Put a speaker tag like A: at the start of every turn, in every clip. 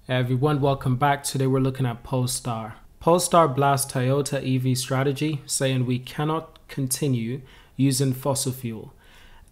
A: Hey everyone, welcome back. Today we're looking at Polestar. Polestar blasts Toyota EV strategy, saying we cannot continue using fossil fuel.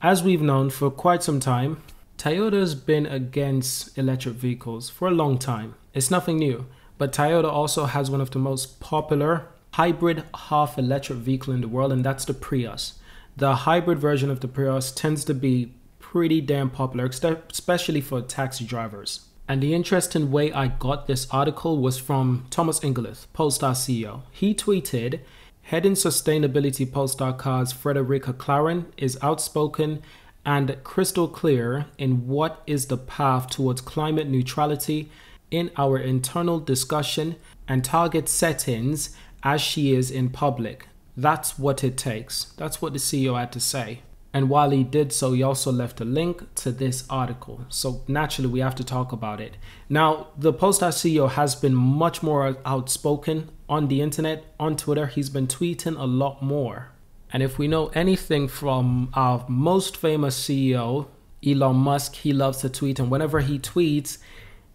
A: As we've known for quite some time, Toyota's been against electric vehicles for a long time. It's nothing new, but Toyota also has one of the most popular hybrid half electric vehicle in the world, and that's the Prius. The hybrid version of the Prius tends to be pretty damn popular, especially for taxi drivers. And the interesting way I got this article was from Thomas Ingleth, Polestar CEO. He tweeted, "Head in sustainability Polestar car's Frederica Claren is outspoken and crystal clear in what is the path towards climate neutrality in our internal discussion and target settings as she is in public. That's what it takes." That's what the CEO had to say. And while he did so, he also left a link to this article. So naturally, we have to talk about it. Now, the Polestar CEO has been much more outspoken on the internet, on Twitter. He's been tweeting a lot more. And if we know anything from our most famous CEO, Elon Musk, he loves to tweet. And whenever he tweets,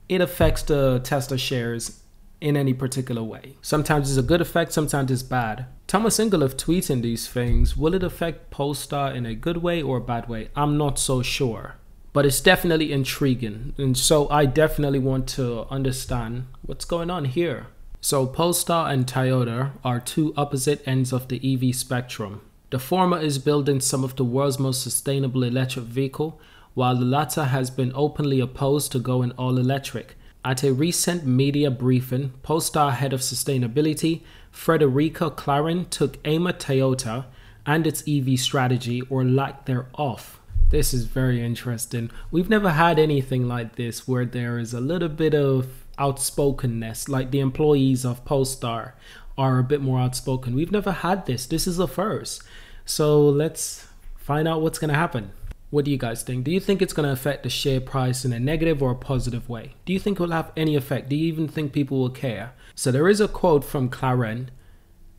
A: it affects the Tesla shares in any particular way. Sometimes it's a good effect, sometimes it's bad. Thomas Ingleth tweeting these things, will it affect Polestar in a good way or a bad way? I'm not so sure, but it's definitely intriguing. And so I definitely want to understand what's going on here. So Polestar and Toyota are two opposite ends of the EV spectrum. The former is building some of the world's most sustainable electric vehicle, while the latter has been openly opposed to going all electric. At a recent media briefing, Polestar head of sustainability, Frederica Claren, took aim at Toyota and its EV strategy, or lack thereof. This is very interesting. We've never had anything like this where there is a little bit of outspokenness, like the employees of Polestar are a bit more outspoken. We've never had this. This is a first. So let's find out what's going to happen. What do you guys think? Do you think it's going to affect the share price in a negative or a positive way? Do you think it will have any effect? Do you even think people will care? So there is a quote from Claren,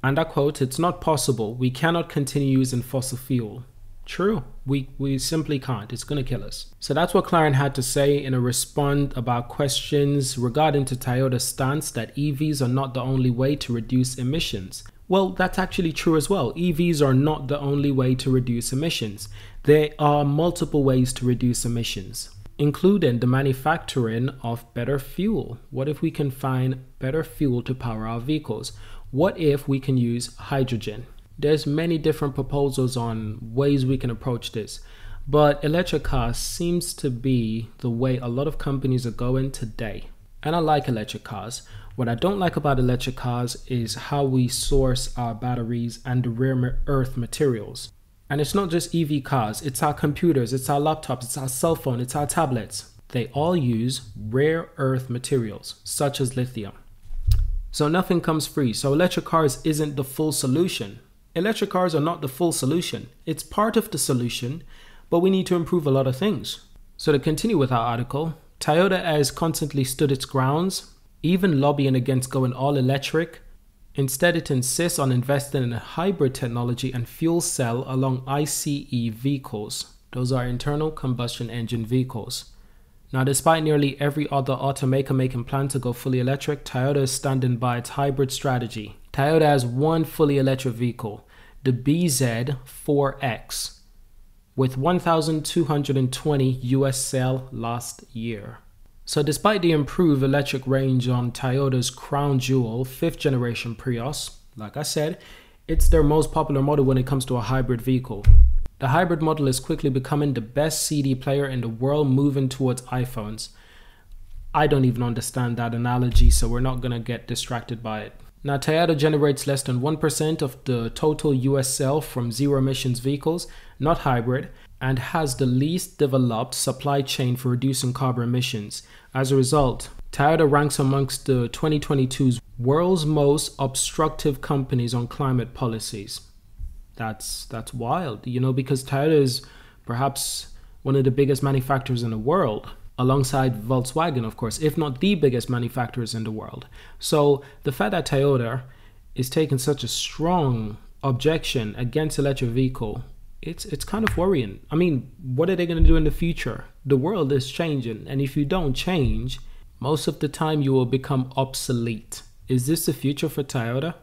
A: and I quote, "It's not possible. We cannot continue using fossil fuel." True. We simply can't. It's going to kill us. So that's what Claren had to say in a response about questions regarding to Toyota's stance that EVs are not the only way to reduce emissions. Well, that's actually true as well. EVs are not the only way to reduce emissions. There are multiple ways to reduce emissions, including the manufacturing of better fuel. What if we can find better fuel to power our vehicles? What if we can use hydrogen? There's many different proposals on ways we can approach this, but electric cars seems to be the way a lot of companies are going today. And I like electric cars. What I don't like about electric cars is how we source our batteries and the rare earth materials. And it's not just EV cars, it's our computers, it's our laptops, it's our cell phone, it's our tablets. They all use rare earth materials, such as lithium. So nothing comes free. So electric cars isn't the full solution. Electric cars are not the full solution. It's part of the solution, but we need to improve a lot of things. So to continue with our article, Toyota has constantly stood its grounds, even lobbying against going all electric. Instead, it insists on investing in a hybrid technology and fuel cell along ICE vehicles. Those are internal combustion engine vehicles. Now, despite nearly every other automaker making plans to go fully electric, Toyota is standing by its hybrid strategy. Toyota has one fully electric vehicle, the BZ4X, with 1,220 US sale last year. So despite the improved electric range on Toyota's crown jewel 5th generation Prius, like I said, it's their most popular model when it comes to a hybrid vehicle. The hybrid model is quickly becoming the best CD player in the world, moving towards iPhones. I don't even understand that analogy, so we're not going to get distracted by it. Now, Toyota generates less than 1% of the total US sale from zero emissions vehicles, not hybrid, and has the least developed supply chain for reducing carbon emissions. As a result, Toyota ranks amongst the 2022's world's most obstructive companies on climate policies. That's wild, because Toyota is perhaps one of the biggest manufacturers in the world, alongside Volkswagen, of course, if not the biggest manufacturers in the world. So the fact that Toyota is taking such a strong objection against electric vehicle, it's kind of worrying. I mean, what are they going to do in the future? The world is changing, and if you don't change, Most of the time you will become obsolete. Is this the future for Toyota?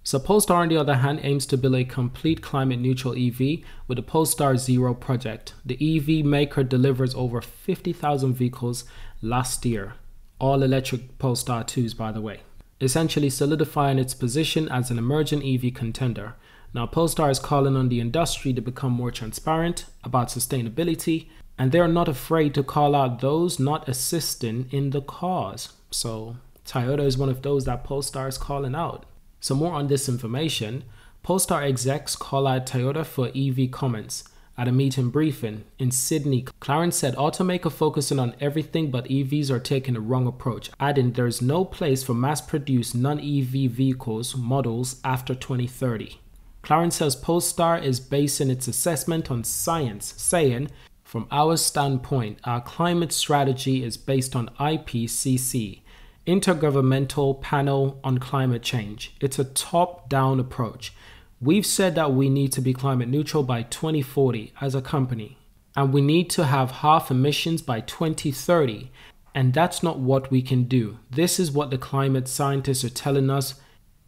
A: So Polestar, on the other hand, aims to build a complete climate neutral EV with the Polestar Zero project. The EV maker delivers over 50,000 vehicles last year. All electric Polestar 2s, by the way. Essentially solidifying its position as an emerging EV contender. Now, Polestar is calling on the industry to become more transparent about sustainability, and they're not afraid to call out those not assisting in the cause. So Toyota is one of those that Polestar is calling out. So more on this information, Polestar execs call out Toyota for EV comments. At a meeting briefing in Sydney, Clarence said automaker focusing on everything but EVs are taking a wrong approach, adding there's no place for mass-produced non-EV vehicles models after 2030. Clarence says Polestar is basing its assessment on science, saying, from our standpoint, our climate strategy is based on IPCC, Intergovernmental Panel on Climate Change. It's a top-down approach. We've said that we need to be climate neutral by 2040 as a company, and we need to have half emissions by 2030, and that's not what we can do. This is what the climate scientists are telling us.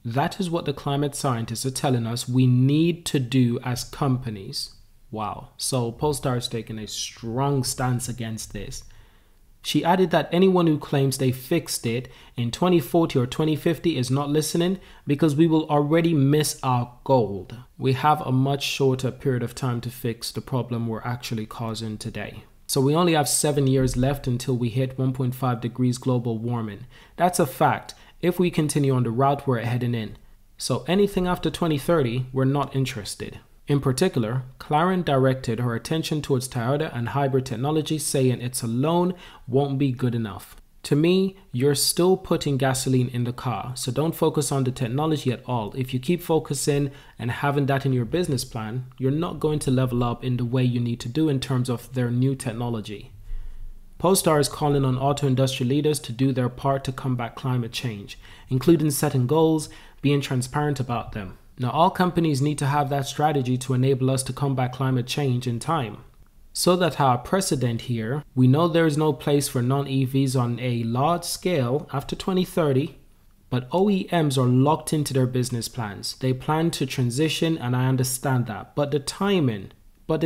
A: That is what the climate scientists are telling us we need to do as companies. Wow. So Polestar is taking a strong stance against this. She added that anyone who claims they fixed it in 2040 or 2050 is not listening because we will already miss our gold. We have a much shorter period of time to fix the problem we're actually causing today. So we only have 7 years left until we hit 1.5 degrees global warming. That's a fact if we continue on the route we're heading in. So anything after 2030, we're not interested. In particular, Clarence directed her attention towards Toyota and hybrid technology, saying it's alone won't be good enough. To me, you're still putting gasoline in the car, so don't focus on the technology at all. If you keep focusing and having that in your business plan, you're not going to level up in the way you need to do in terms of their new technology. Polestar is calling on auto industry leaders to do their part to combat climate change, including setting goals, being transparent about them. Now, all companies need to have that strategy to enable us to combat climate change in time. So that our precedent here, we know there is no place for non-EVs on a large scale after 2030, but OEMs are locked into their business plans. They plan to transition, and I understand that, but the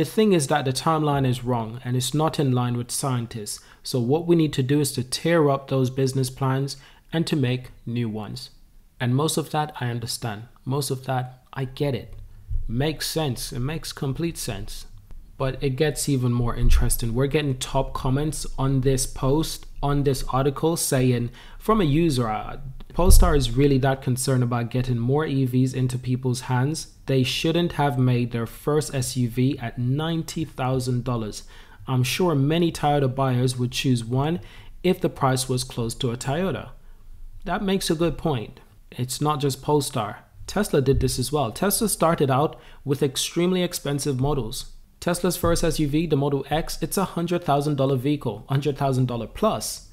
A: thing is that the timeline is wrong and it's not in line with scientists. So what we need to do is to tear up those business plans and to make new ones. And most of that I understand. Most of that I get it. Makes sense. It makes complete sense. But it gets even more interesting. We're getting top comments on this post, on this article, saying from a user, Polestar is really that concerned about getting more EVs into people's hands. They shouldn't have made their first SUV at $90,000. I'm sure many Toyota buyers would choose one if the price was close to a Toyota. That makes a good point. It's not just Polestar. Tesla did this as well. Tesla started out with extremely expensive models. Tesla's first SUV, the Model X, it's a $100,000 vehicle, $100,000 plus.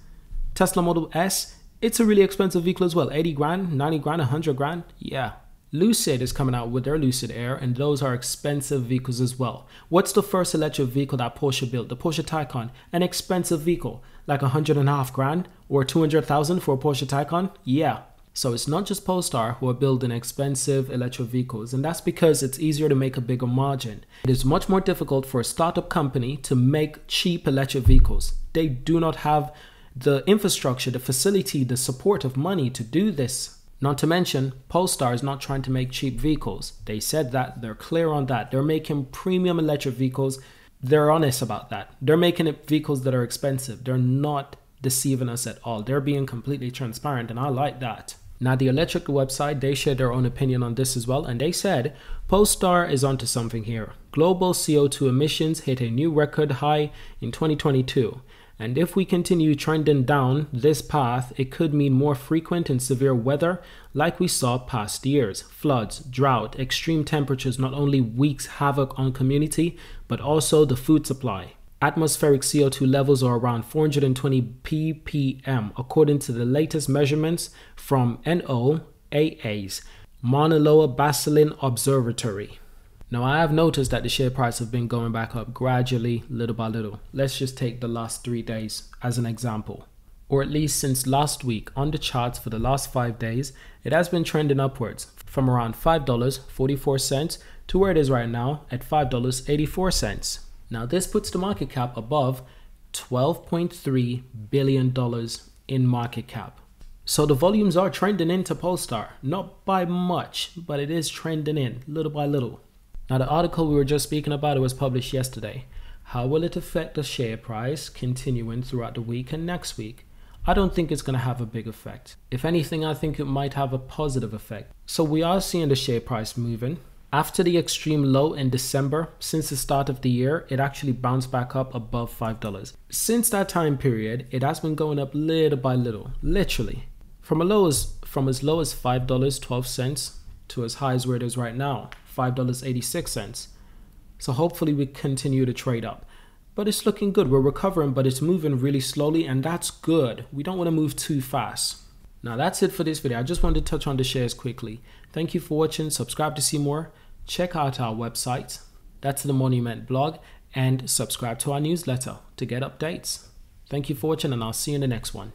A: Tesla Model S, it's a really expensive vehicle as well, 80 grand, 90 grand, 100 grand, yeah. Lucid is coming out with their Lucid Air, and those are expensive vehicles as well. What's the first electric vehicle that Porsche built? The Porsche Taycan, an expensive vehicle, like 100.5 grand or 200,000 for a Porsche Taycan, yeah. So it's not just Polestar who are building expensive electric vehicles, and that's because it's easier to make a bigger margin. It is much more difficult for a startup company to make cheap electric vehicles. They do not have the infrastructure, the facility, the support of money to do this. Not to mention, Polestar is not trying to make cheap vehicles. They said that, they're clear on that. They're making premium electric vehicles. They're honest about that. They're making it vehicles that are expensive. They're not deceiving us at all. They're being completely transparent, and I like that. Now, the electric website, they shared their own opinion on this as well, and they said, Polestar is onto something here. Global CO2 emissions hit a new record high in 2022. And if we continue trending down this path, it could mean more frequent and severe weather like we saw past years. Floods, drought, extreme temperatures not only wreaks havoc on community, but also the food supply. Atmospheric CO2 levels are around 420 ppm, according to the latest measurements from NOAA's Mauna Loa Baseline Observatory. Now, I have noticed that the share price have been going back up gradually, little by little. Let's just take the last 3 days as an example. or at least since last week on the charts for the last 5 days, it has been trending upwards from around $5.44 to where it is right now at $5.84. Now this puts the market cap above $12.3 billion in market cap. So the volumes are trending into Polestar, not by much, but it is trending in little by little. Now the article we were just speaking about, it was published yesterday. How will it affect the share price continuing throughout the week and next week? I don't think it's going to have a big effect. If anything, I think it might have a positive effect. So we are seeing the share price moving. After the extreme low in December, since the start of the year, it actually bounced back up above $5. Since that time period, it has been going up little by little, literally. From as low as $5.12 to as high as where it is right now, $5.86. So hopefully we continue to trade up. But it's looking good. We're recovering, but it's moving really slowly, and that's good. We don't want to move too fast. Now that's it for this video. I just wanted to touch on the shares quickly. Thank you for watching. Subscribe to see more. Check out our website. That's the Monument blog. And subscribe to our newsletter to get updates. Thank you for watching, and I'll see you in the next one.